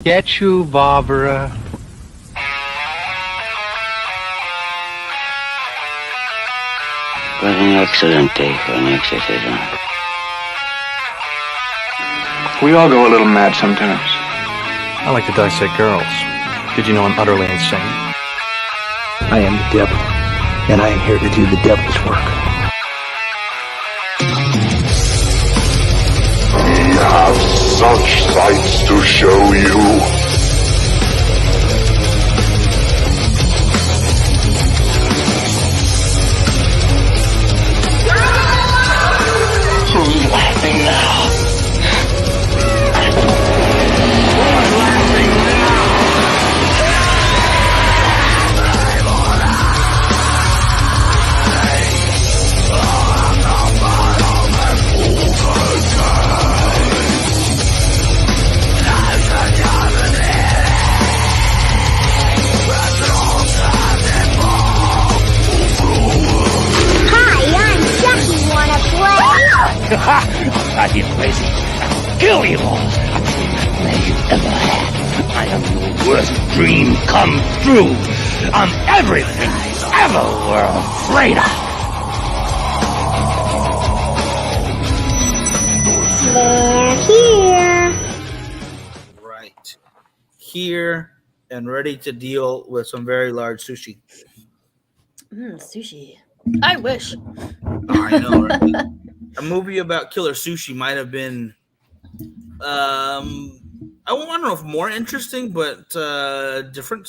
Get you, Barbara. What an excellent day for an exorcism. We all go a little mad sometimes. I like to dissect girls. Did you know I'm utterly insane? I am the devil, and I am here to do the devil's work. We have such sights to show you. Who's laughing now? I'll drive you crazy. I'll kill you all. I'll be the nightmare you ever had. I am your worst dream come true. I'm everything you ever were afraid of. They're here. Right. Here and ready to deal with some very large sushi. Sushi. I wish. I know, right? A movie about killer sushi might have been, I don't know if more interesting, but different.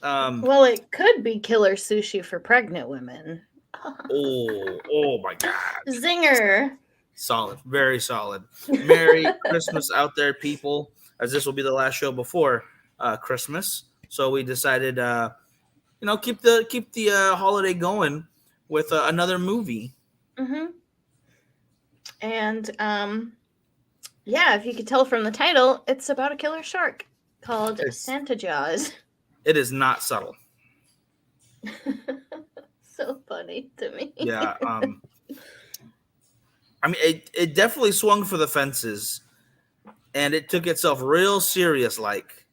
Well, it could be killer sushi for pregnant women. Oh my God. Zinger. Solid. Very solid. Merry Christmas out there, people, as this will be the last show before Christmas. So we decided, keep the holiday going with another movie. Mm-hmm. And, if you could tell from the title, it's about a killer shark called Santa Jaws. It is not subtle. So funny to me. Yeah. It definitely swung for the fences, and it took itself real serious. Like,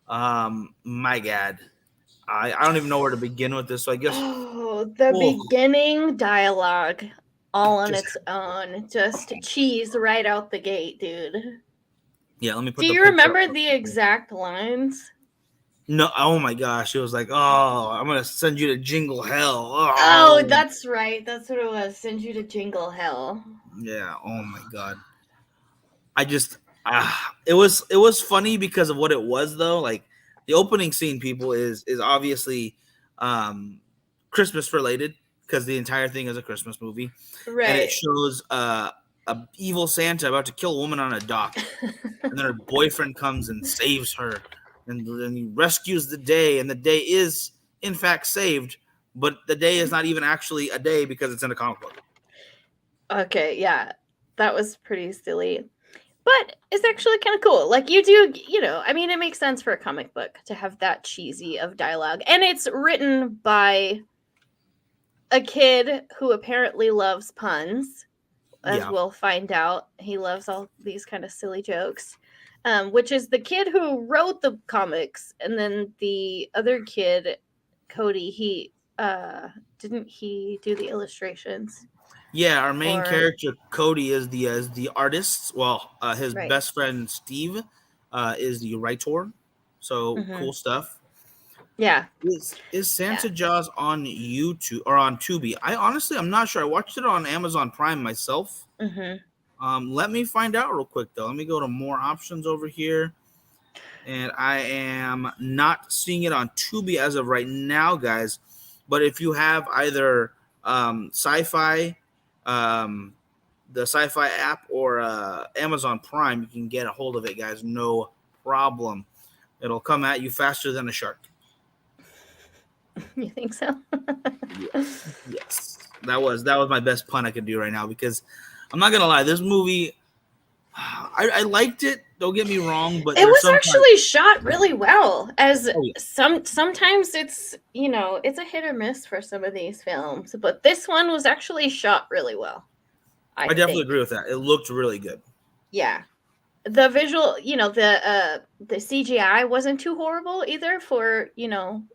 my God, I don't even know where to begin with this. So I guess beginning dialogue. All on its own, just cheese right out the gate, dude. Yeah, let me put. Do you remember the exact lines? No. Oh my gosh, it was like, "Oh, I'm gonna send you to Jingle Hell." Oh, that's right. That's what it was. Send you to Jingle Hell. Yeah. Oh my God. I just, it was funny because of what it was though. Like the opening scene, people is obviously, Christmas related. Because the entire thing is a Christmas movie. Right. And it shows a evil Santa about to kill a woman on a dock. And then her boyfriend comes and saves her. And then he rescues the day. And the day is, in fact, saved. But the day is not even actually a day because it's in a comic book. Okay, yeah. That was pretty silly. But it's actually kind of cool. Like, you do, it makes sense for a comic book to have that cheesy of dialogue. And it's written by a kid who apparently loves puns, as we'll find out. He loves all these kind of silly jokes, which is the kid who wrote the comics. And then the other kid, Cody, didn't he do the illustrations? Yeah, our main character, Cody, is the artist. Well, his best friend, Steve, is the writer. So cool stuff. Yeah. Is Santa Jaws on YouTube or on Tubi? I'm not sure. I watched it on Amazon Prime myself. Mm-hmm. Let me find out real quick though. Let me go to more options over here. And I am not seeing it on Tubi as of right now, guys. But if you have either Sci-Fi, the Sci-Fi app, or Amazon Prime, you can get a hold of it, guys. No problem. It'll come at you faster than a shark. You think so? Yes. That was my best pun I could do right now, because I'm not gonna lie, this movie, I liked it. Don't get me wrong, but it was actually shot really well. Sometimes it's it's a hit or miss for some of these films, but this one was actually shot really well. I definitely agree with that. It looked really good. Yeah, the visual, the CGI wasn't too horrible either for,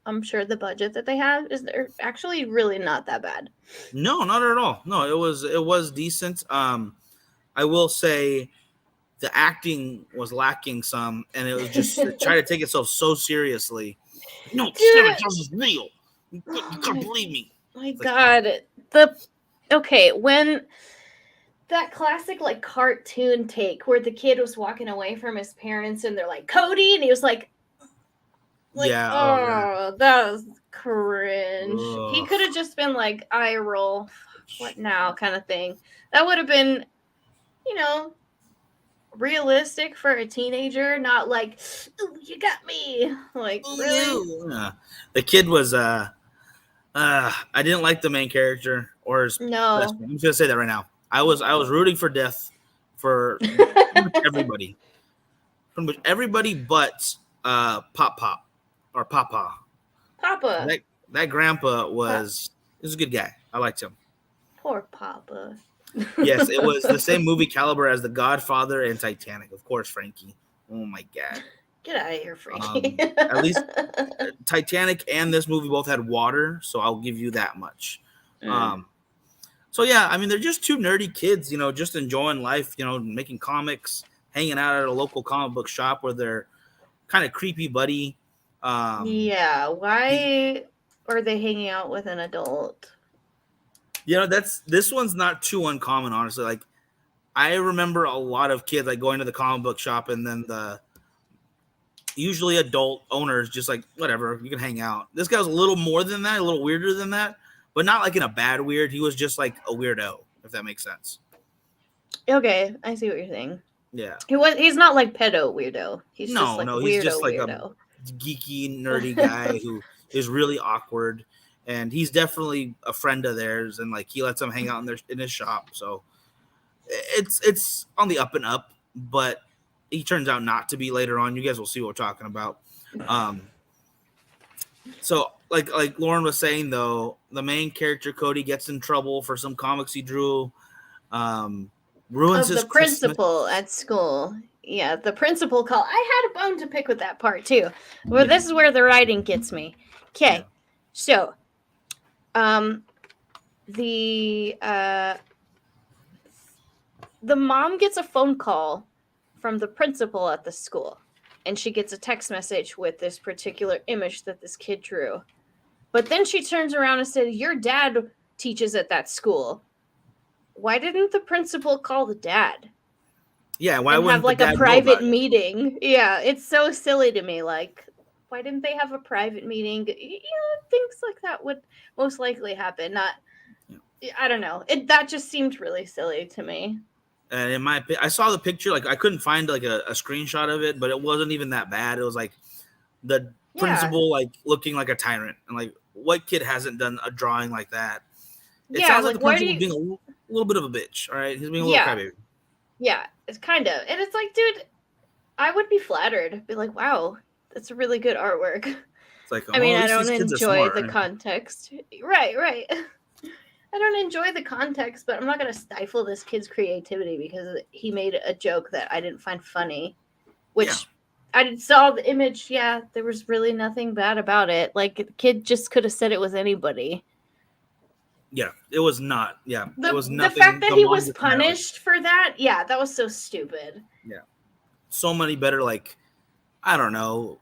I'm sure the budget that they have is they're actually really not that bad. No, not at all. No, it was decent. I will say the acting was lacking some, and it was just trying to take itself so seriously. No, Santa Claus is real. You can't believe me. My God, when that classic like cartoon take where the kid was walking away from his parents and they're like Cody, and he was like that was cringe. Ugh. He could have just been like eye roll, what now kind of thing. That would have been, realistic for a teenager, not like, ooh, you got me. Like, really? Yeah. The kid was I didn't like the main character or his No. best friend. I'm just gonna say that right now. I was rooting for death for pretty much everybody. Pretty much everybody but Papa. Papa. That grandpa was a good guy. I liked him. Poor Papa. Yes, it was the same movie caliber as The Godfather and Titanic. Of course, Frankie. Oh my God. Get out of here, Frankie. At least Titanic and this movie both had water, so I'll give you that much. So yeah, I mean, they're just two nerdy kids, just enjoying life, making comics, hanging out at a local comic book shop with their kind of creepy buddy. Yeah, why are they hanging out with an adult? This one's not too uncommon, honestly. Like, I remember a lot of kids like going to the comic book shop, and then the usually adult owners just like, whatever, you can hang out. This guy was a little more than that, a little weirder than that, but not like in a bad weird. He was just like a weirdo, if that makes sense. Okay, I see what you're saying. Yeah, he's not like pedo weirdo. He's he's just like weirdo. A geeky, nerdy guy who is really awkward, and he's definitely a friend of theirs, and like he lets them hang out in his shop. So it's on the up and up, but he turns out not to be later on. You guys will see what we're talking about. So like Lauren was saying, though, the main character Cody gets in trouble for some comics he drew. Ruins his principal at school. Yeah, the principal call. I had a bone to pick with that part too. Well, this is where the writing gets me. Okay, so the mom gets a phone call from the principal at the school, and she gets a text message with this particular image that this kid drew. But then she turns around and said, "Your dad teaches at that school." Why didn't the principal call the dad? Yeah, why wouldn't have like a private meeting? Yeah, it's so silly to me. Like, why didn't they have a private meeting? Things like that would most likely happen. I don't know. That just seemed really silly to me. And I saw the picture. Like, I couldn't find like a screenshot of it, but it wasn't even that bad. It was like the principal like looking like a tyrant, and like, what kid hasn't done a drawing like that? It sounds like the principal being a little bit of a bitch. All right, he's being a little crybaby. Yeah, it's kind of, and it's like, dude, I would be flattered. Be like, wow, that's a really good artwork. It's like, I mean, I don't enjoy the context. Right. I don't enjoy the context, but I'm not going to stifle this kid's creativity because he made a joke that I didn't find funny, which I saw the image. Yeah, there was really nothing bad about it. Like, the kid just could have said it was anybody. Yeah, it was not. Yeah, it was nothing. The fact that he was punished for that, that was so stupid. Yeah, so many better. Like, I don't know,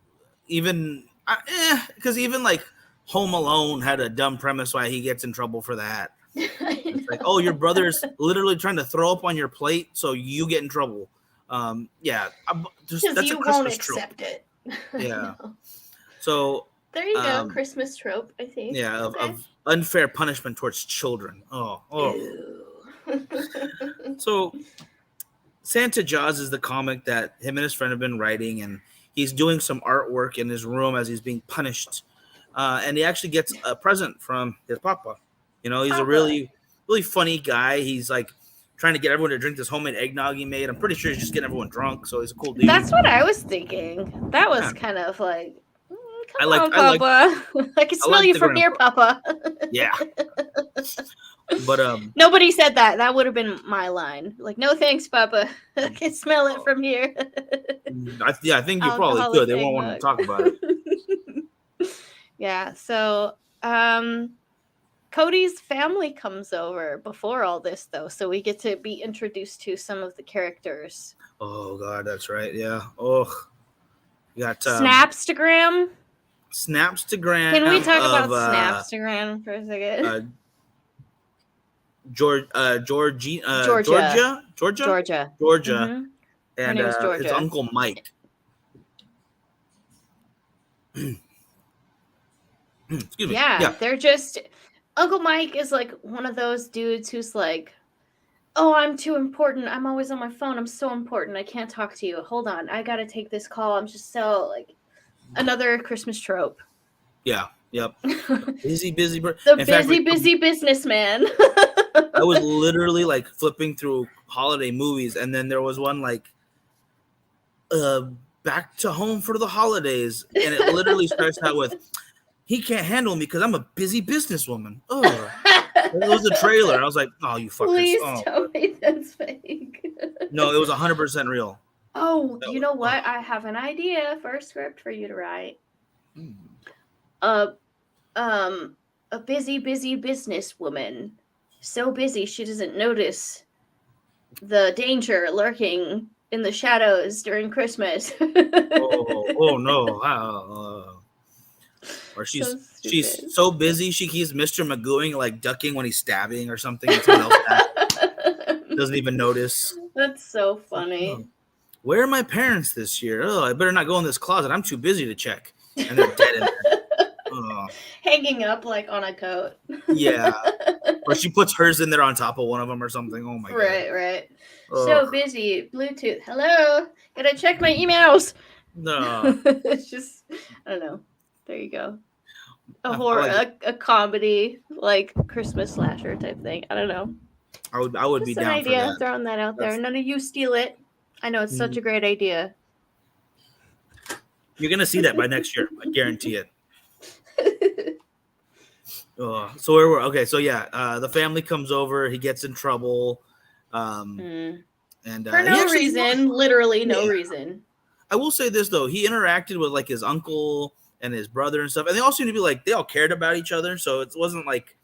even because even like Home Alone had a dumb premise why he gets in trouble for that. It's like, oh, your brother's literally trying to throw up on your plate, so you get in trouble. That's you won't accept it. Yeah. So there you go, Christmas trope, I think. Yeah, of unfair punishment towards children. Oh. So Santa Jaws is the comic that him and his friend have been writing, and he's doing some artwork in his room as he's being punished. And he actually gets a present from his papa. He's a really, really funny guy. He's like trying to get everyone to drink this homemade eggnog he made. I'm pretty sure he's just getting everyone drunk, so he's a cool dude. That's what I was thinking. That was kind of like, Come on, Papa. I can smell you from here, Papa. Yeah. But nobody said that. That would have been my line. Like, no thanks, Papa. I can smell it from here. I think you probably could. They won't want to talk about it. Yeah. So, Cody's family comes over before all this, though, so we get to be introduced to some of the characters. Oh God, that's right. Yeah. Oh, you got Snapstagram. Snapstagram. Can we talk about Snapstagram for a second? Georgia. Mm-hmm. And his Uncle Mike. Excuse me. Yeah, they're just Uncle Mike is like one of those dudes who's like, oh, I'm too important. I'm always on my phone. I'm so important. I can't talk to you. Hold on. I got to take this call. I'm just so like another Christmas trope. Yeah. Yep. busy. Busy businessman. I was literally like flipping through holiday movies, and then there was one like, back to home for the holidays, and it literally starts out with, he can't handle me because I'm a busy businesswoman. Oh, it was a trailer. I was like, oh, you fuckers. Please tell me that's fake. No, it was 100% real. Oh, you know what? I have an idea for a script for you to write. A busy businesswoman. So busy she doesn't notice the danger lurking in the shadows during Christmas. oh no. Or she's so busy she keeps Mr. Magooing like ducking when he's stabbing or something. Doesn't even notice. That's so funny. Where are my parents this year? Oh, I better not go in this closet. I'm too busy to check. And they're dead in there. Hanging up like on a coat. Yeah. Or she puts hers in there on top of one of them or something. Oh my God. Right. So busy. Bluetooth. Hello. Gotta check my emails. No. It's just, I don't know. There you go. A horror, a comedy, like Christmas slasher type thing. I don't know. I would be down for that. Throwing that out there. None of you steal it. I know it's such a great idea. You're gonna see that by next year. I guarantee it. So where we're okay. So yeah, the family comes over. He gets in trouble, and for no reason, literally no reason. I will say this though, he interacted with like his uncle and his brother and stuff, and they all seemed to be like they all cared about each other. So it wasn't like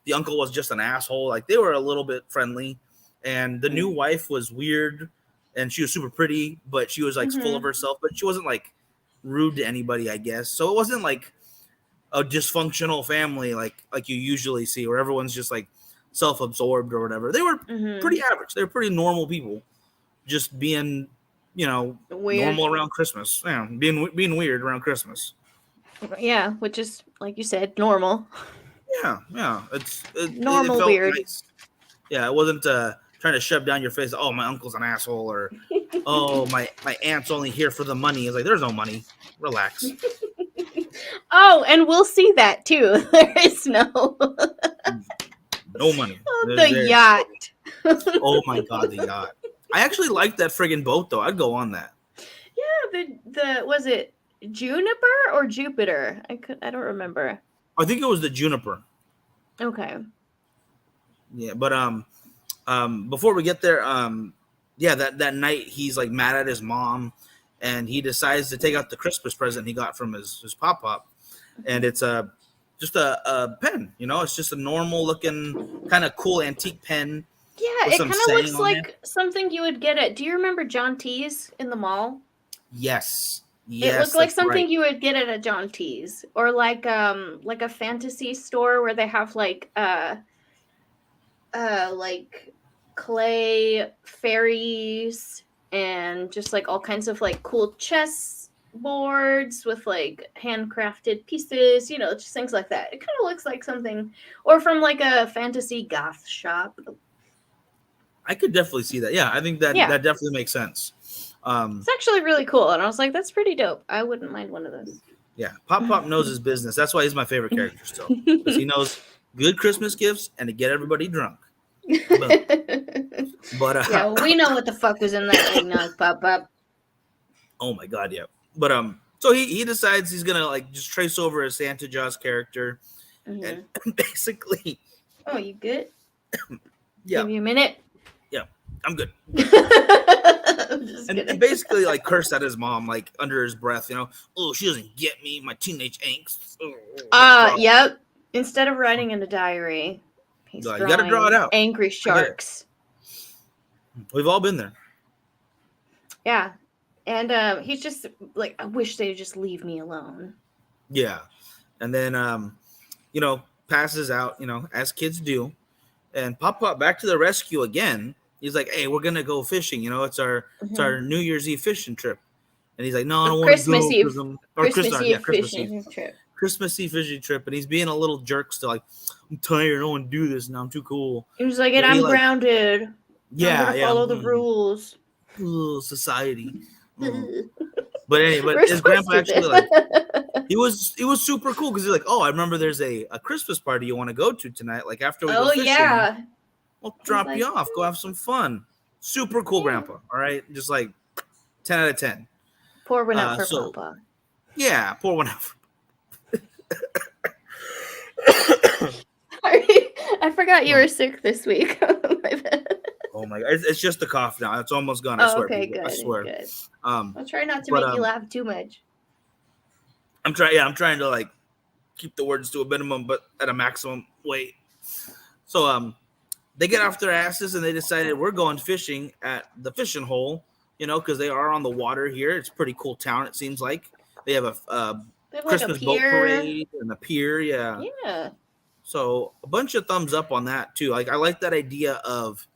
the uncle was just an asshole. Like they were a little bit friendly, and the new wife was weird, and she was super pretty, but she was like full of herself. But she wasn't like rude to anybody, I guess. So it wasn't like a dysfunctional family like you usually see, where everyone's just like self-absorbed or whatever. They were pretty average. They were pretty normal people, just being, weird. Normal around Christmas. Yeah, being weird around Christmas. Yeah, which is like you said, normal. Yeah. It normal felt weird. Nice. Yeah, it wasn't trying to shove down your face. Oh, my uncle's an asshole, or oh, my aunt's only here for the money. It's like there's no money. Relax. Oh, and we'll see that too. There is no money. Oh, the yacht. Oh my God, the yacht. I actually like that friggin' boat though. I'd go on that. Yeah, the was it Juniper or Jupiter? I don't remember. I think it was the Juniper. Okay. Yeah, but before we get there, that night he's like mad at his mom, and he decides to take out the Christmas present he got from his pop, and it's just a pen. It's just a normal looking kind of cool antique pen. Yeah, it kind of looks like something you would get at. Do you remember John T's in the mall? Yes. It looked like something you would get at a John T's, or like a fantasy store where they have like clay fairies and just like all kinds of like cool chess boards with like handcrafted pieces, just things like that. It kind of looks like something, or from like a fantasy goth shop. I could definitely see that. Yeah, I think that definitely makes sense. It's actually really cool, and I was like, that's pretty dope. I wouldn't mind one of those. Yeah, Pop knows his business. That's why he's my favorite character still, because he knows good Christmas gifts and to get everybody drunk. But yeah, we know what the fuck was in that eggnog, Pop. Oh my God, yeah. But So he decides he's gonna like just trace over a Santa Jaws character, and basically, Oh, you good? yeah, Give you a minute. yeah, I'm good. I'm just And kidding. basically, like cursed at his mom, like under his breath, oh, she doesn't get me, my teenage angst. Yep. Instead of writing in a diary, he's You drawing gotta draw it out. angry sharks. We've all been there. Yeah. And he's just like, I wish they'd just leave me alone. Yeah. And then, passes out, as kids do. And Pop back to the rescue again. He's like, hey, we're going to go fishing. It's our New Year's Eve fishing trip. And he's like, no, I don't want to go. Christmas Eve. Christmas Eve fishing trip. Christmas Eve fishing trip. And he's being a little jerk still, like, I'm tired. I don't want to do this now. I'm too cool. He was like, and I'm grounded. Yeah. I'm gonna follow the rules. Society. But anyway, his grandpa actually like he was super cool because he's like, oh, I remember there's a Christmas party you want to go to tonight. Like after we go fishing, yeah, we'll drop you off. Go have some fun. Super cool, grandpa. All right, just like 10 out of 10. Pour one out for Papa. Yeah, pour one out. I forgot you were sick this week. My bad. Oh my god, it's just the cough now. It's almost gone. I swear. Okay, people. good. I swear. Good. I'll try not to make you laugh too much. I'm trying to like keep the words to a minimum, but at a maximum weight. So they get off their asses and they decided we're going fishing at the fishing hole, because they are on the water here. It's a pretty cool town. It seems like they have a Christmas boat parade and a pier. Yeah. Yeah. So a bunch of thumbs up on that too. Like I like that idea of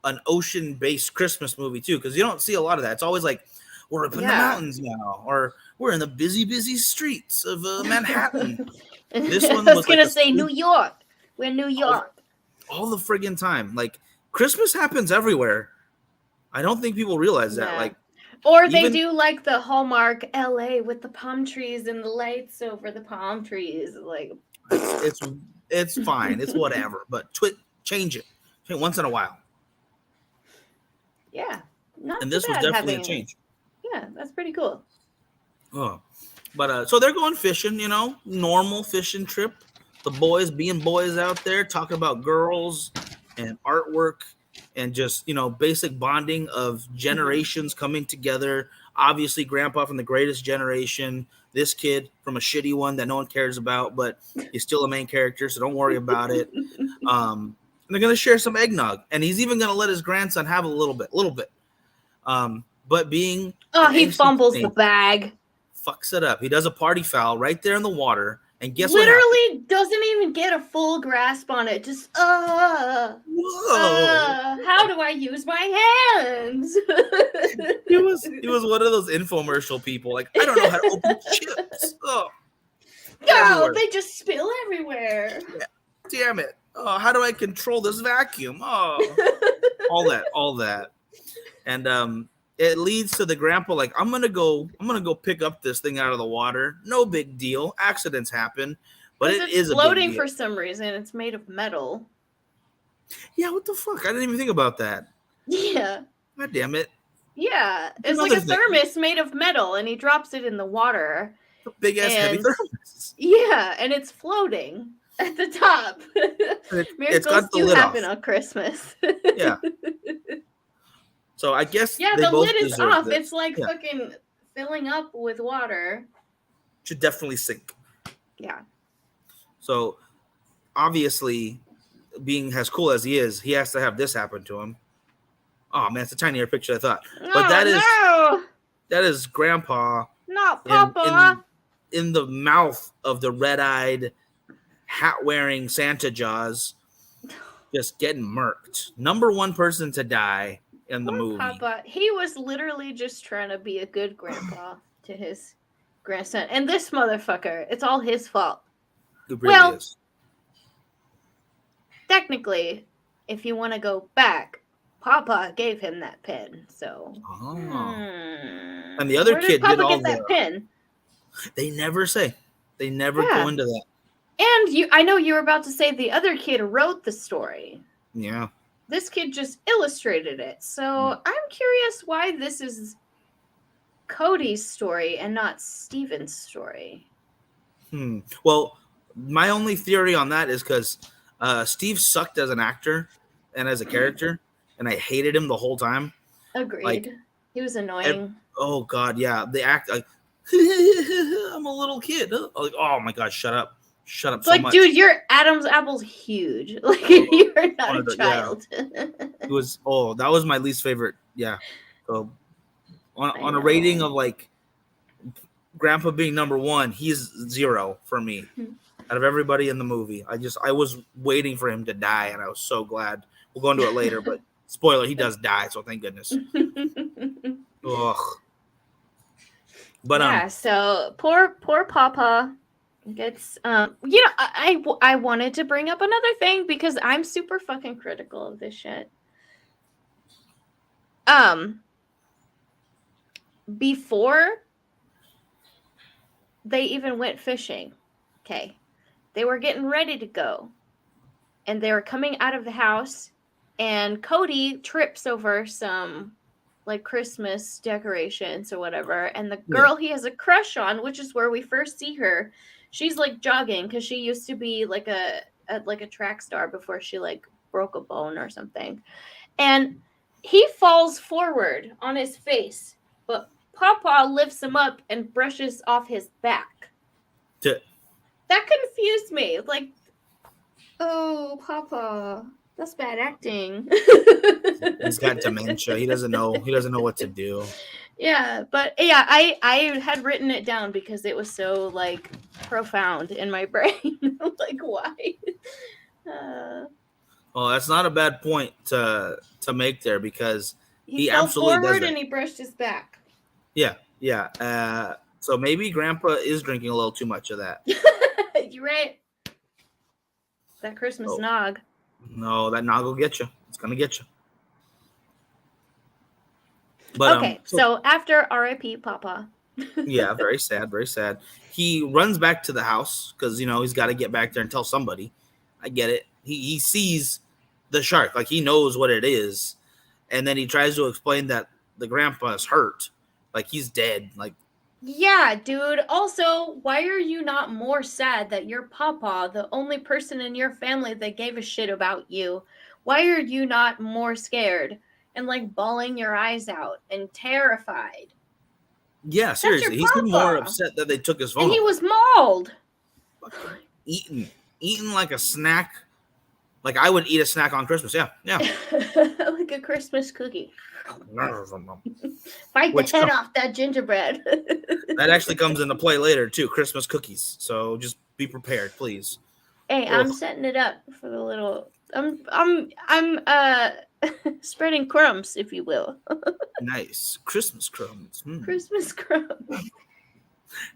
an ocean-based Christmas movie too, because you don't see a lot of that. It's always like we're up in the mountains now, or we're in the busy streets of Manhattan. This one was gonna say New York. We're New York all the friggin' time. Like Christmas happens everywhere. I don't think people realize that. Like, or they do like the Hallmark LA with the palm trees and the lights over the palm trees. Like it's fine. It's whatever. But change it once in a while. Yeah, and this was definitely a change. Yeah, that's pretty cool. Oh, but so they're going fishing, normal fishing trip. The boys being boys out there talking about girls and artwork and just basic bonding of generations coming together. Obviously, Grandpa from the greatest generation. This kid from a shitty one that no one cares about, but he's still a main character, so don't worry about it. And they're gonna share some eggnog, and he's even gonna let his grandson have a little bit. But being he fumbles the bag, fucks it up. He does a party foul right there in the water, and guess what? Literally doesn't even get a full grasp on it. Just how do I use my hands? He was one of those infomercial people. Like I don't know how to open chips. No, they just spill everywhere. Yeah. Damn it. Oh, how do I control this vacuum? Oh, all that. And it leads to the grandpa like, I'm gonna go pick up this thing out of the water. No big deal. Accidents happen, but it is floating for some reason. It's made of metal. Yeah, what the fuck? I didn't even think about that. Yeah. God damn it. Yeah, it's like a thermos made of metal, and he drops it in the water. Big ass heavy thermos. Yeah, and it's floating at the top. Miracles do happen on Christmas. Yeah. So I guess the lid is off. It's like fucking filling up with water. Should definitely sink. Yeah. So obviously, being as cool as he is, he has to have this happen to him. Oh man, it's a tinier picture I thought. But that is Grandpa. Not Papa. In the mouth of the red-eyed, hat-wearing Santa Jaws, just getting murked. Number one person to die in the movie. Papa, he was literally just trying to be a good grandpa to his grandson, and this motherfucker, it's all his fault. It really is. Technically, if you want to go back, Papa gave him that pen. So, and the other kid Papa did all get that pen? They never say. They never go into that. And I know you were about to say the other kid wrote the story. Yeah. This kid just illustrated it. So I'm curious why this is Cody's story and not Steven's story? Well, my only theory on that is because Steve sucked as an actor and as a character, and I hated him the whole time. Agreed. Like, he was annoying. Oh God, yeah. The act like I'm a little kid. Like, oh my God, shut up so like, much. Dude, your Adam's apple's huge. Like, you're not a child. It was that was my least favorite. Yeah. So on a rating of like Grandpa being number 1, he's 0 for me. Out of everybody in the movie, I was waiting for him to die, and I was so glad. We'll go into it later, but spoiler, he does die, so thank goodness. Ugh. But yeah, so poor Papa gets I wanted to bring up another thing because I'm super fucking critical of this shit. Before they even went fishing, okay, they were getting ready to go, and they were coming out of the house, and Cody trips over some like Christmas decorations or whatever, and the girl he has a crush on, which is where we first see her, she's like jogging because she used to be like a track star before she like broke a bone or something, and he falls forward on his face, but Papa lifts him up and brushes off his back. That confused me. Like, oh, Papa, that's bad acting. He's got dementia. He doesn't know what to do. Yeah, but yeah, I had written it down because it was so like profound in my brain. Like, why? Well, that's not a bad point to make there, because he fell absolutely forward does that. And he brushed his back. Yeah. So maybe Grandpa is drinking a little too much of that. You're right. That Christmas nog. No, that nog will get you. It's gonna get you. But, okay, so after R.I.P. Papa. Yeah, very sad, very sad. He runs back to the house because he's got to get back there and tell somebody. I get it. He sees the shark, like he knows what it is, and then he tries to explain that the grandpa's hurt, like he's dead. Like, yeah, dude. Also, why are you not more sad that your Papa, the only person in your family that gave a shit about you, why are you not more scared and like bawling your eyes out and terrified? Yeah, seriously, he's more upset that they took his phone. And he was mauled. Eaten like a snack. Like I would eat a snack on Christmas. Yeah. Like a Christmas cookie. Bite the head off that gingerbread. That actually comes into play later too. Christmas cookies. So just be prepared, please. Hey, I'm setting it up for the little. I'm spreading crumbs, if you will. Nice Christmas crumbs. Christmas crumbs.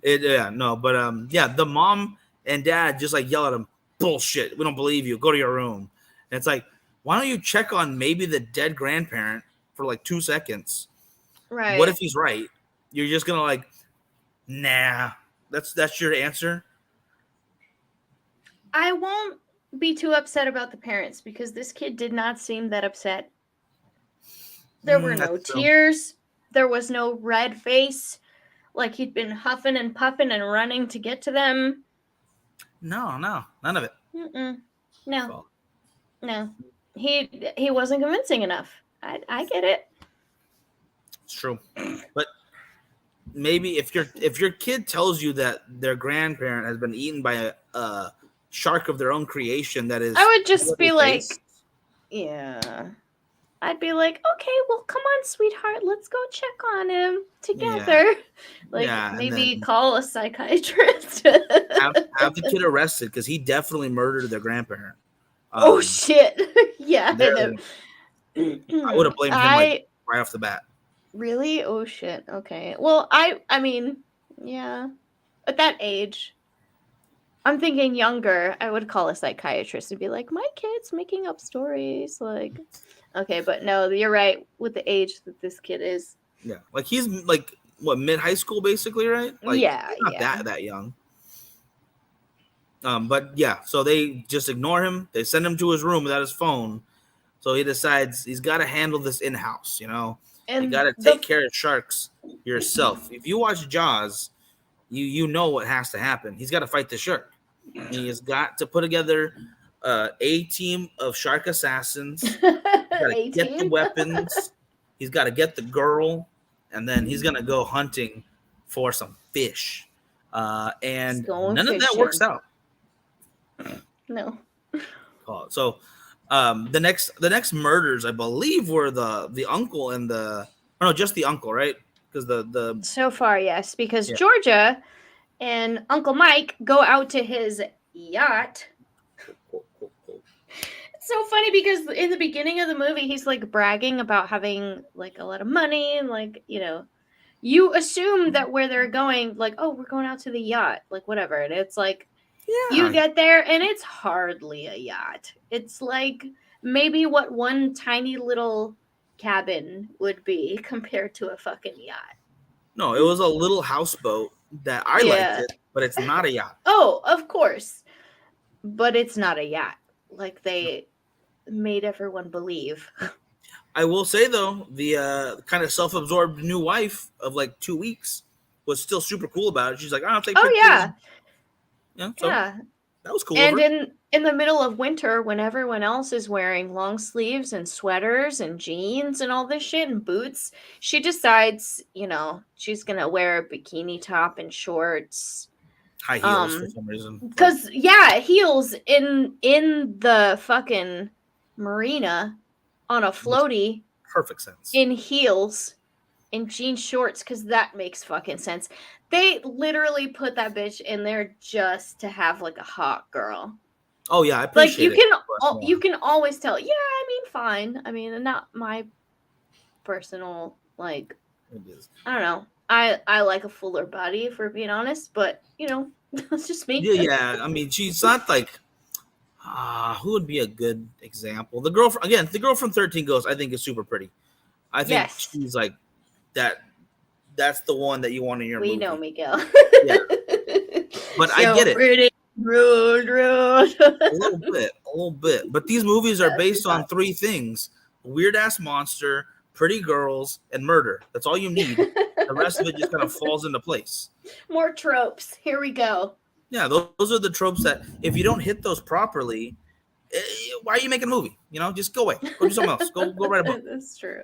The mom and dad just like yell at him, bullshit. We don't believe you. Go to your room. And it's like, why don't you check on maybe the dead grandparent for like 2 seconds? Right. What if he's right? You're just gonna like, nah. That's your answer. I won't be too upset about the parents because this kid did not seem that upset. There were no tears. There was no red face. Like he'd been huffing and puffing and running to get to them. No, none of it. No. He wasn't convincing enough. I get it. It's true, but maybe if your kid tells you that their grandparent has been eaten by a shark of their own creation, that is, I would just be like, yeah. I'd be like, okay, well, come on, sweetheart, let's go check on him together. Maybe call a psychiatrist. have the kid arrested because he definitely murdered their grandparent. Oh shit! Yeah, I would have blamed him right off the bat. Really? Oh shit. Okay. Well, I mean, yeah. At that age, I'm thinking younger. I would call a psychiatrist and be like, my kid's making up stories. Like, okay, but no, you're right with the age that this kid is. Yeah, like he's like what, mid high school basically, right? Like, yeah, he's not that young. But yeah, so they just ignore him. They send him to his room without his phone. So he decides he's got to handle this in-house, And you got to take care of sharks yourself. If you watch Jaws, you know what has to happen. He's got to fight the shark. He has got to put together a team of shark assassins. He's got to get the weapons. He's got to get the girl, and then he's gonna go hunting for some fish. And none of that works out. No. So the next murders, I believe, were the uncle and just the uncle, right? Because the so far, yes, because Georgia and Uncle Mike go out to his yacht. It's so funny because in the beginning of the movie, he's like bragging about having like a lot of money and like, you know, you assume that where they're going, like, oh, we're going out to the yacht, like whatever. And it's like, you get there and it's hardly a yacht. It's like maybe what one tiny little cabin would be compared to a fucking yacht. No, it was a little houseboat that I liked it, but it's not a yacht. Oh, of course. But it's not a yacht. Like they made everyone believe. I will say, though, the kind of self-absorbed new wife of like 2 weeks was still super cool about it. She's like, I'll take pictures. Yeah. That was cool. And in the middle of winter, when everyone else is wearing long sleeves and sweaters and jeans and all this shit and boots, she decides, you know, she's going to wear a bikini top and shorts. High heels for some reason. Because, heels in the fucking marina on a floaty. Perfect sense. In heels, in jean shorts, because that makes fucking sense. They literally put that bitch in there just to have like a hot girl. Oh yeah, I appreciate it. You can always tell. Yeah, I mean, fine. I mean, not my personal like. It is. I don't know. I like a fuller body, if we're being honest, but you know, that's just me. Yeah. I mean, she's not like. Who would be a good example? The girl from 13 Ghosts, I think, is super pretty. I think she's like that. That's the one that you want in your movie. We know, Miguel. Yeah. But I get it. Pretty, rude. A little bit. But these movies are based on 3 things: weird ass monster, pretty girls, and murder. That's all you need. The rest of it just kind of falls into place. More tropes. Here we go. Yeah, those are the tropes that if you don't hit those properly, why are you making a movie? You know, just go away. Go do something else. Go write a book. That's true.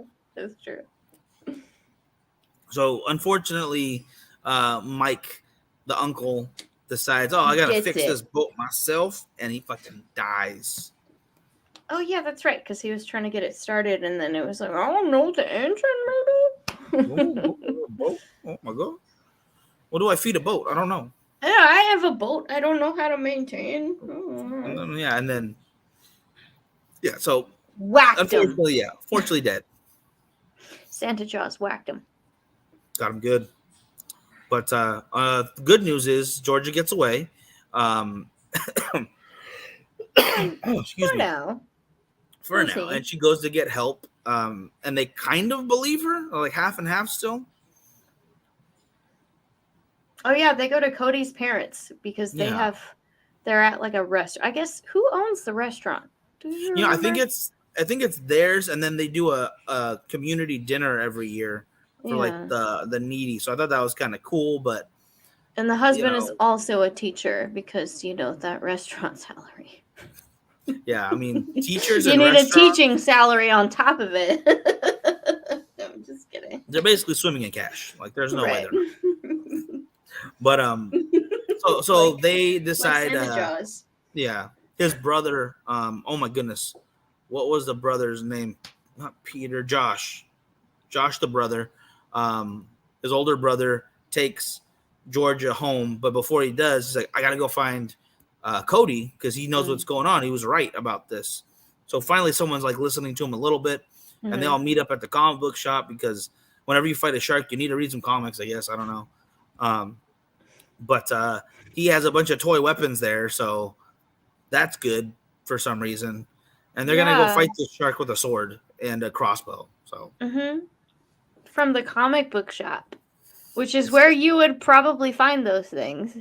So, unfortunately, Mike, the uncle, decides, I got to fix this boat myself, and he fucking dies. Oh, yeah, that's right, because he was trying to get it started, and then it was like, I don't know, the engine, maybe? Boat? Oh, my God. What do I feed a boat? I don't know. Yeah, I have a boat. I don't know how to maintain. So whacked him. Fortunately dead. Santa Jaws whacked him. Got him good. But good news is Georgia gets away. Excuse me. For now. And she goes to get help. And they kind of believe her, like half and half still. Oh yeah, they go to Cody's parents because they're at like a restaurant. I guess who owns the restaurant? I think it's theirs, and then they do a community dinner every year for like the needy. So I thought that was kind of cool, but and the husband is also a teacher because that restaurant salary. Yeah, I mean teachers. You need a teaching salary on top of it. I'm just kidding. They're basically swimming in cash. Like there's no way they're not. But so like, they decide. His brother. Oh my goodness, what was the brother's name? Not Peter. Josh. Josh, the brother. His older brother takes Georgia home, but before he does, he's like, I gotta go find Cody because he knows what's going on. He was right about this. So finally, someone's like listening to him a little bit, and they all meet up at the comic book shop because whenever you fight a shark, you need to read some comics. I guess I don't know. But he has a bunch of toy weapons there, so that's good for some reason. And they're gonna go fight this shark with a sword and a crossbow. So from the comic book shop, which is where you would probably find those things.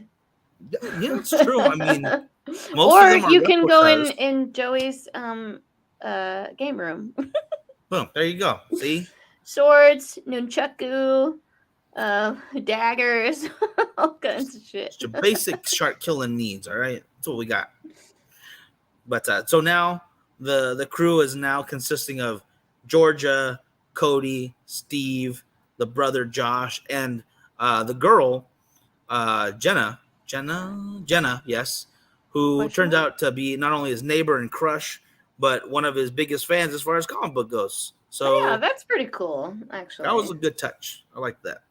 Yeah, it's true. I mean, or you can go in Joey's game room. Boom! There you go. See, Swords, nunchaku, daggers, all kinds of shit. It's your basic shark killing needs. All right, that's what we got. But so now the crew is now consisting of Georgia, Cody, Steve, the brother Josh, and the girl Jenna, yes, who turns out to be not only his neighbor and crush, but one of his biggest fans as far as comic book goes. So yeah, that's pretty cool, actually. That was a good touch. I like that.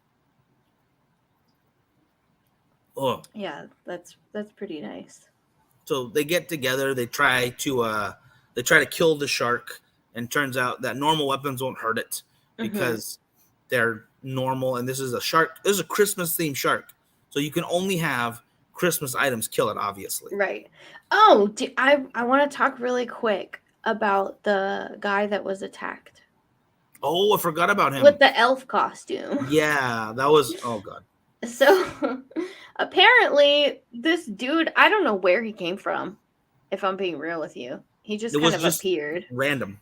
Oh yeah, that's pretty nice. So they get together. They try to kill the shark, and turns out that normal weapons won't hurt it because they're normal. And this is a shark. This is a Christmas themed shark, so you can only have Christmas items kill it. Obviously, right? Oh, I want to talk really quick about the guy that was attacked. Oh, I forgot about him with the elf costume. Yeah, that was. Oh god. So apparently this dude, I don't know where he came from, if I'm being real with you. He just kind of appeared. Random.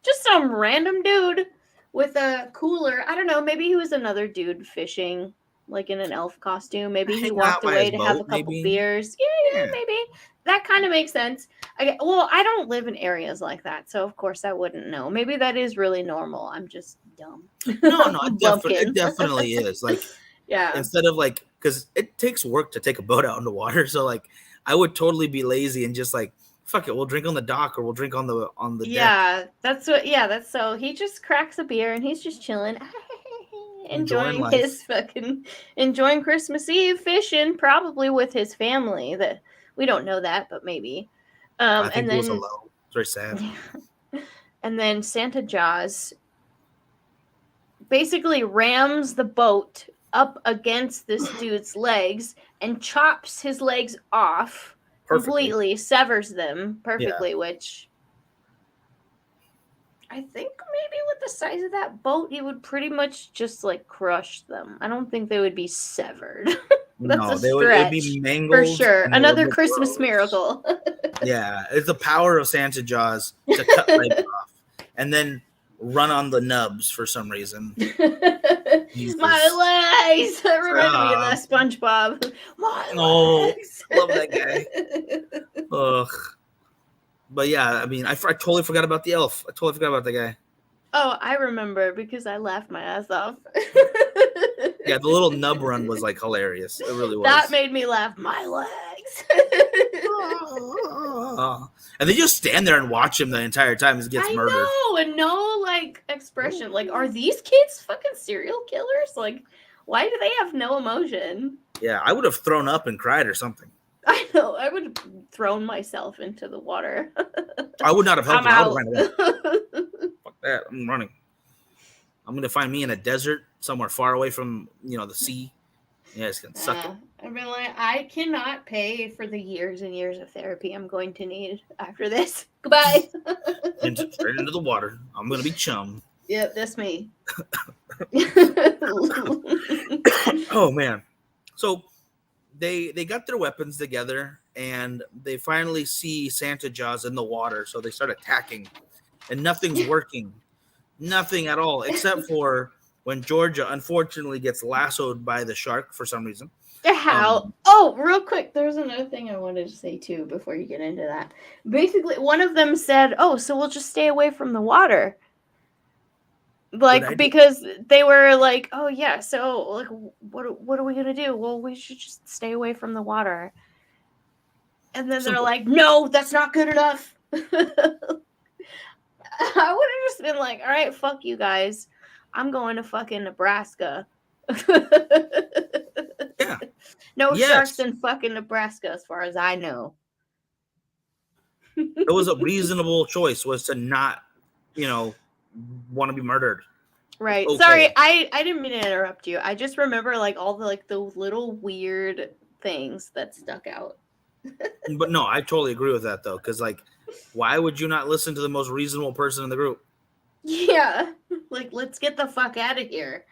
Just some random dude with a cooler. I don't know, maybe he was another dude fishing, like in an elf costume. Maybe he walked away to have a couple beers. Yeah, maybe. That kind of makes sense. I don't live in areas like that, so of course I wouldn't know. Maybe that is really normal. I'm just dumb. No, it definitely is. Like, yeah. Instead of like, because it takes work to take a boat out into water, so like, I would totally be lazy and just like, fuck it, we'll drink on the dock or we'll drink on the deck. That's so he just cracks a beer and he's just chilling, enjoying Christmas Eve fishing, probably with his family. That we don't know that, but maybe. I think he was alone. It's very sad. And then Santa Jaws basically rams the boat up against this dude's legs and chops his legs off completely, severs them perfectly, which I think maybe with the size of that boat, he would pretty much just like crush them. I don't think they would be severed. That's a stretch, be mangled for sure. Another Christmas miracle. Yeah, it's the power of Santa Jaws to cut legs off and then run on the nubs for some reason. My legs! That reminded me of that SpongeBob. My legs! Love that guy. Ugh. But yeah, I mean, I totally forgot about the elf. I totally forgot about the guy. Oh, I remember because I laughed my ass off. Yeah, the little nub run was like hilarious. It really was. That made me laugh. My legs. And they just stand there and watch him the entire time as he gets murdered. I know, and no like expression. Like, are these kids fucking serial killers? Like, why do they have no emotion? Yeah, I would have thrown up and cried or something. I know. I would have thrown myself into the water. I would not have helped him. I would have ran away. Fuck that. I'm running. I'm going to find me in a desert somewhere far away from, the sea. Yeah, it's going to suck it. I've been like, I cannot pay for the years and years of therapy I'm going to need after this. Goodbye. Straight into the water. I'm going to be chum. Yep, that's me. Oh, man. So they got their weapons together, and they finally see Santa Jaws in the water, so they start attacking. And nothing's working. Nothing at all, except for when Georgia unfortunately gets lassoed by the shark for some reason. How? Real quick, there's another thing I wanted to say too before you get into that. Basically, one of them said, so we'll just stay away from the water. Like, because they were like, oh yeah, so like, what are we gonna do? Well, we should just stay away from the water. And then they're like, no, that's not good enough. I would have just been like, all right, fuck you guys. I'm going to fucking Nebraska. Yeah. No sharks in fucking Nebraska, as far as I know. It was a reasonable choice, was to not, want to be murdered. Right. Okay. Sorry, I didn't mean to interrupt you. I just remember like all the little weird things that stuck out. But no, I totally agree with that though, because like, why would you not listen to the most reasonable person in the group? Yeah, like let's get the fuck out of here.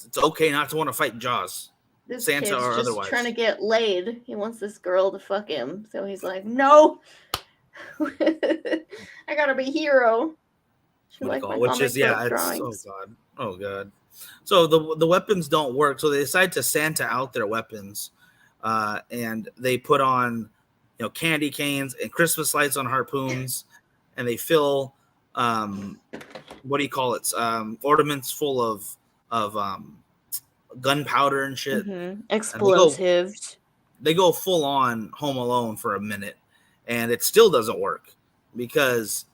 It's okay not to want to fight Jaws. This Santa kid's or just otherwise. Trying to get laid. He wants this girl to fuck him, so he's like, no. I gotta be hero. She liked my which comic is yeah, book it's drawings. oh god. So the weapons don't work, so they decide to Santa out their weapons, and they put on candy canes and Christmas lights on harpoons, and they fill what do you call it ornaments full of gunpowder and shit. Mm-hmm. And Explosives. they go full on Home Alone for a minute, and it still doesn't work because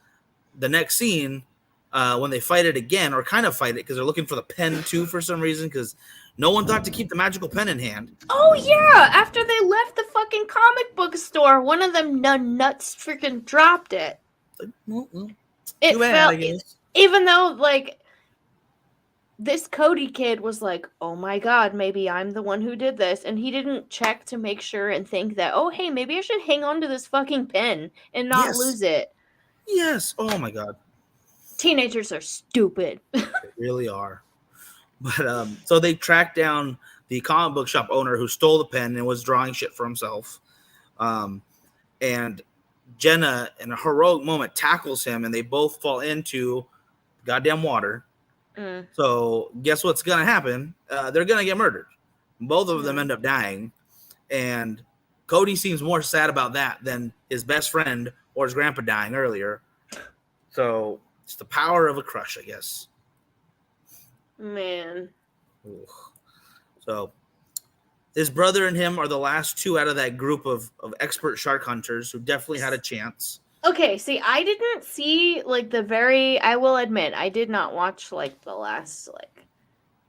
the next scene, when they fight it again, or kind of fight it because they're looking for the pen too for some reason, because no one thought to keep the magical pen in hand. Oh yeah! After they left the fucking comic book store, one of them nuts freaking dropped it. It felt, even though like this Cody kid was like, "Oh my god, maybe I'm the one who did this," and he didn't check to make sure and think that, "Oh hey, maybe I should hang on to this fucking pen and not lose it." Yes. Oh my god. Teenagers are stupid. They really are. But so they tracked down the comic book shop owner who stole the pen and was drawing shit for himself. And Jenna, in a heroic moment, tackles him, and they both fall into goddamn water. So guess what's gonna happen? They're gonna get murdered. Both of them end up dying, and Cody seems more sad about that than his best friend or his grandpa dying earlier. So it's the power of a crush, I guess. Man. Ooh. So his brother and him are the last two out of that group of expert shark hunters who definitely had a chance. Okay, see, I didn't see like I will admit, I did not watch like the last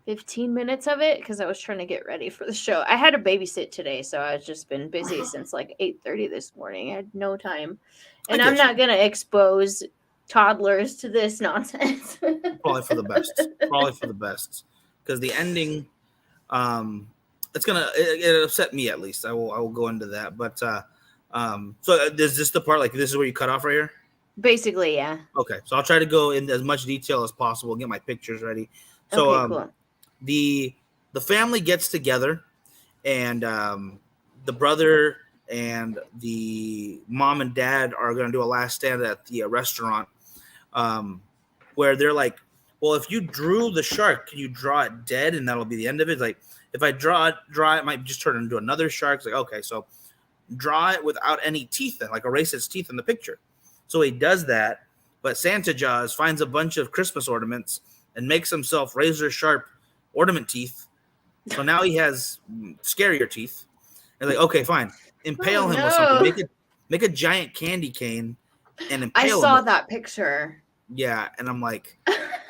15 minutes of it because I was trying to get ready for the show. I had to babysit today, so I've just been busy since 8:30 this morning. I had no time. And I'm not going to expose toddlers to this nonsense. Probably for the best. Because the ending, it upset me at least. I will go into that. But so is this the part, this is where you cut off right here? Basically, yeah. Okay, so I'll try to go into as much detail as possible and get my pictures ready. So cool. The family gets together, and the brother and the mom and dad are going to do a last stand at the restaurant, where they're like, well, if you drew the shark, can you draw it dead and that'll be the end of it? Like, if I draw it might just turn into another shark. It's like, okay, so draw it without any teeth then, erase its teeth in the picture. So he does that, but Santa Jaws finds a bunch of Christmas ornaments and makes himself razor sharp ornament teeth. So now he has scarier teeth. And okay, fine. Impale him with something. Make a giant candy cane and impale him. I saw that picture. Yeah, and I'm like,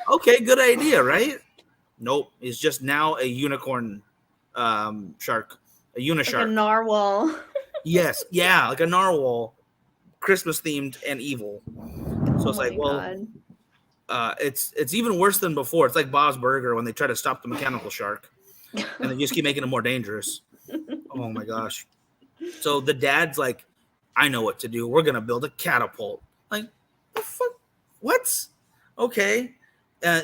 okay, good idea, right? Nope, it's just now a unicorn shark, a unishark. Like a narwhal. Yes, yeah, like a narwhal, Christmas themed and evil. So it's it's even worse than before. It's like Bob's Burger when they try to stop the mechanical shark, and they just keep making it more dangerous. Oh my gosh! So the dad's like, I know what to do. We're gonna build a catapult. Like, the fuck? What? Okay.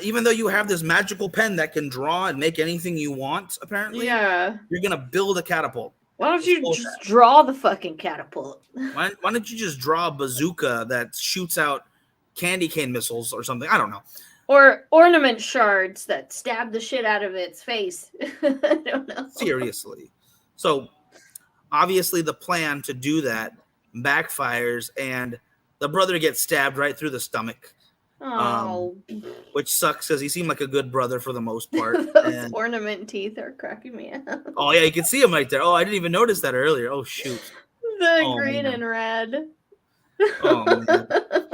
Even though you have this magical pen that can draw and make anything you want, apparently, you're gonna build a catapult. Why don't you just draw the fucking catapult? Why don't you just draw a bazooka that shoots out candy cane missiles or something? I don't know. Or ornament shards that stab the shit out of its face. I don't know. Seriously. So, obviously, the plan to do that backfires, and the brother gets stabbed right through the stomach. Oh. Which sucks because he seemed like a good brother for the most part. Those ornament teeth are cracking me up. Oh, yeah, you can see him right there. Oh, I didn't even notice that earlier. Oh, shoot. The green and red. Oh, man.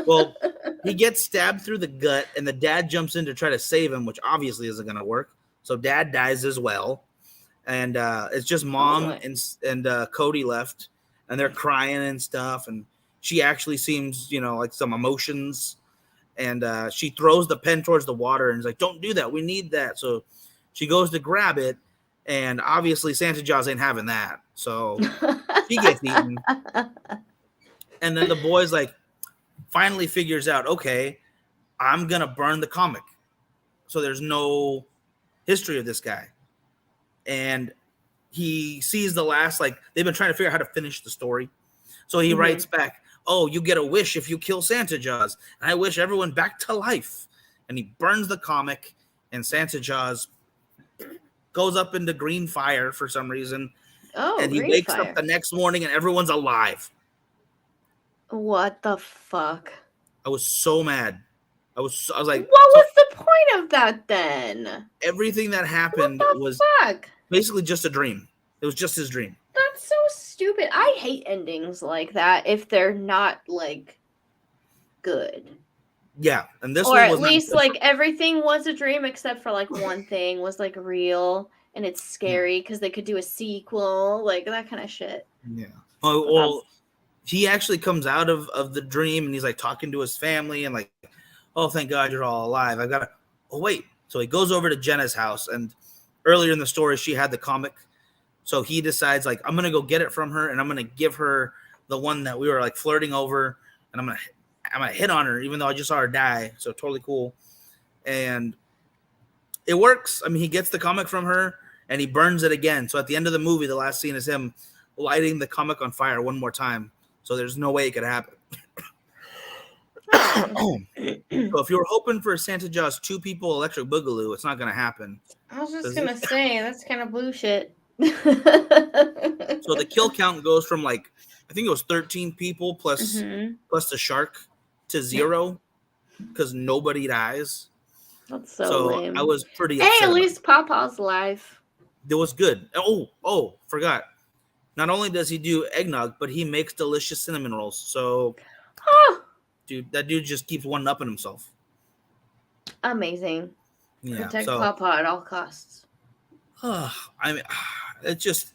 Well, he gets stabbed through the gut, and the dad jumps in to try to save him, which obviously isn't going to work. So dad dies as well. And it's just mom and Cody left, and they're crying and stuff. And she actually seems, like some emotions. And she throws the pen towards the water and is like, don't do that. We need that. So she goes to grab it. And obviously Santa Jaws ain't having that. So she gets eaten. And then the boy's finally figures out, okay, I'm going to burn the comic. So there's no history of this guy. And he sees the last, they've been trying to figure out how to finish the story. So he writes back, oh, you get a wish if you kill Santa Jaws. And I wish everyone back to life. and he burns the comic, and Santa Jaws goes up into green fire for some reason. Oh, and he green wakes fire. up the next morning and everyone's alive. What the fuck? I was so mad. I was like, what was the point of that then? Everything that happened was fuck? basically just a dream. It was just his dream. That's so stupid. I hate endings like that if they're not like good. Yeah, and this or one at was least like everything was a dream except for like one thing was like real and it's scary because they could do a sequel, like that kind of shit. Yeah. Oh, well, he actually comes out of the dream and he's like talking to his family and like, oh, thank God you're all alive. I gotta. Oh wait. So he goes over to Jenna's house, and earlier in the story she had the comic. So he decides like, I'm gonna go get it from her and I'm gonna give her the one that we were like flirting over, and I'm gonna hit on her even though I just saw her die. So totally cool. And it works. I mean, he gets the comic from her and he burns it again. So at the end of the movie, the last scene is him lighting the comic on fire one more time. So there's no way it could happen. So if you were hoping for Santa Jaws 2 People Electric Boogaloo, it's not going to happen. I was just going to say, that's kind of bullshit. So the kill count goes from like, I think it was 13 people plus the shark to 0 because nobody dies. That's so lame. I was pretty upset. Hey, at least Papa's alive. It was good. Oh, forgot. Not only does he do eggnog, but he makes delicious cinnamon rolls. So, dude, that dude just keeps one-upping himself. Amazing. Yeah, protect Papa at all costs. I mean, it's just,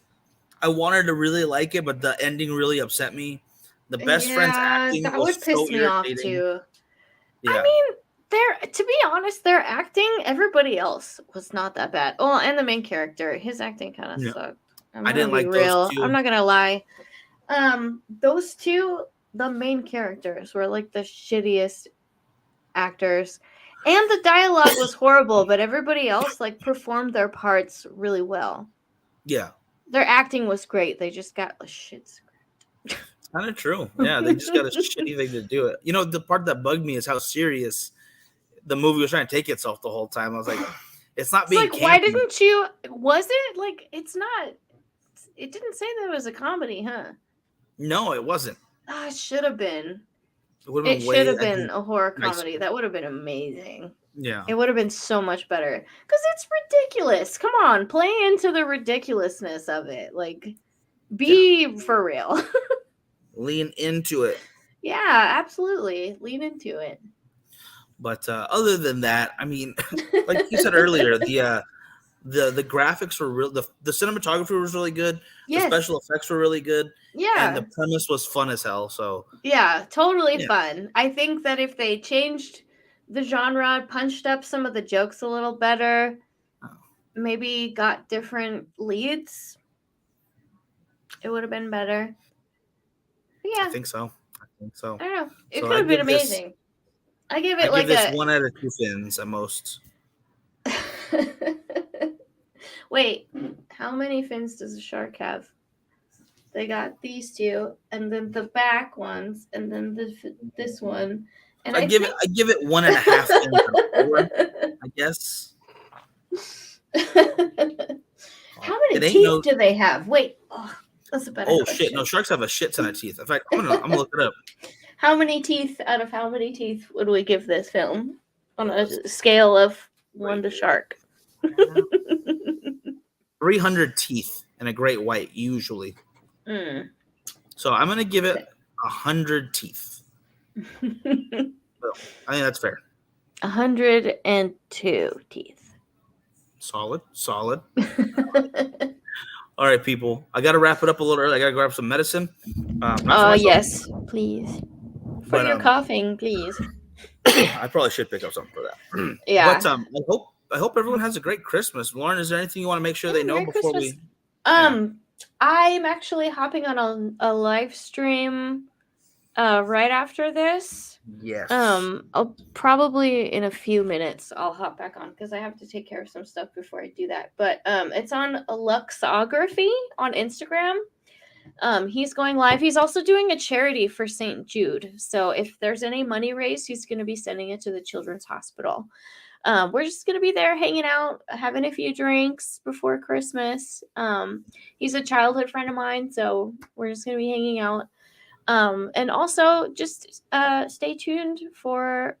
I wanted to really like it, but the ending really upset me. The best friend's acting that was would piss so me off irritating. too. Yeah. I mean, to be honest, their acting, everybody else was not that bad. Well, and the main character, his acting kind of sucked. I didn't like those two. I'm not gonna lie. Those two, the main characters, were like the shittiest actors, and the dialogue was horrible. But everybody else like performed their parts really well. Yeah, their acting was great. They just got a shit script. Kind of true. Yeah, they just got a shitty thing to do it. You know, the part that bugged me is how serious the movie was trying to take itself the whole time. I was like, it's not being like, campy. why didn't you? Was it like it's not? It didn't say that it was a comedy, huh? No, it wasn't. It should have been. It should have been a horror comedy. Nice. That would have been amazing. Yeah. It would have been so much better. Because it's ridiculous. Come on, play into the ridiculousness of it. Like, be for real. Lean into it. Yeah, absolutely. Lean into it. But other than that, I mean, like you said earlier, the graphics were real. The cinematography was really good. Yes. The special effects were really good. Yeah. And the premise was fun as hell. So yeah, totally fun. I think that if they changed the genre, punched up some of the jokes a little better, maybe got different leads, it would have been better. But yeah. I think so. I don't know. It could have been amazing. I give it like a 1 out of 2 fins at most. Wait, how many fins does a shark have? They got these 2, and then the back ones, and then this one. And I give it 1.5 fins. I guess. How many teeth do they have? Wait, that's a better question. Shit! No, sharks have a shit ton of teeth. In fact, I'm gonna look it up. How many teeth out of how many teeth would we give this film on a scale of 1 to shark? 300 teeth in a great white, usually. So I'm going to give it 100 teeth. So, I think that's fair. 102 teeth. Solid. All right, people. I got to wrap it up a little early. I got to grab some medicine. Yes, please. For your coughing, please. I probably should pick up something for that. Yeah. But I hope everyone has a great Christmas. Lauren, is there anything you want to make sure they know before Christmas. we? I'm actually hopping on a live stream right after this. Yes. I'll probably in a few minutes I'll hop back on because I have to take care of some stuff before I do that. But it's on Luxography on Instagram. He's going live. He's also doing a charity for St. Jude. So if there's any money raised, he's going to be sending it to the Children's Hospital. We're just going to be there hanging out, having a few drinks before Christmas. He's a childhood friend of mine, so we're just going to be hanging out. And also just stay tuned for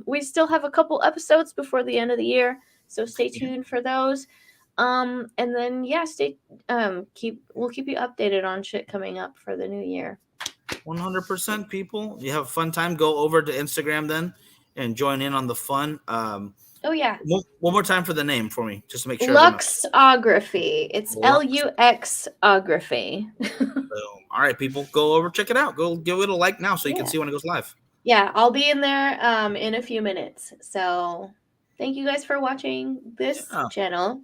we still have a couple episodes before the end of the year, so stay tuned for those. And then we'll keep you updated on shit coming up for the new year. 100%, people. You have a fun time. Go over to Instagram then and join in on the fun. Oh yeah. One more time for the name for me, just to make sure. Luxography. It's Luxography. All right, people, go over, check it out. Go give it a like now so you can see when it goes live. Yeah, I'll be in there in a few minutes. So thank you guys for watching this channel.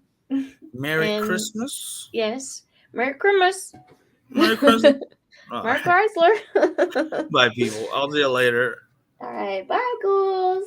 Merry Christmas. Yes. Merry Christmas. Merry Christmas. Mark Chrysler. Bye, people. I'll see you later. All right. Bye, ghouls.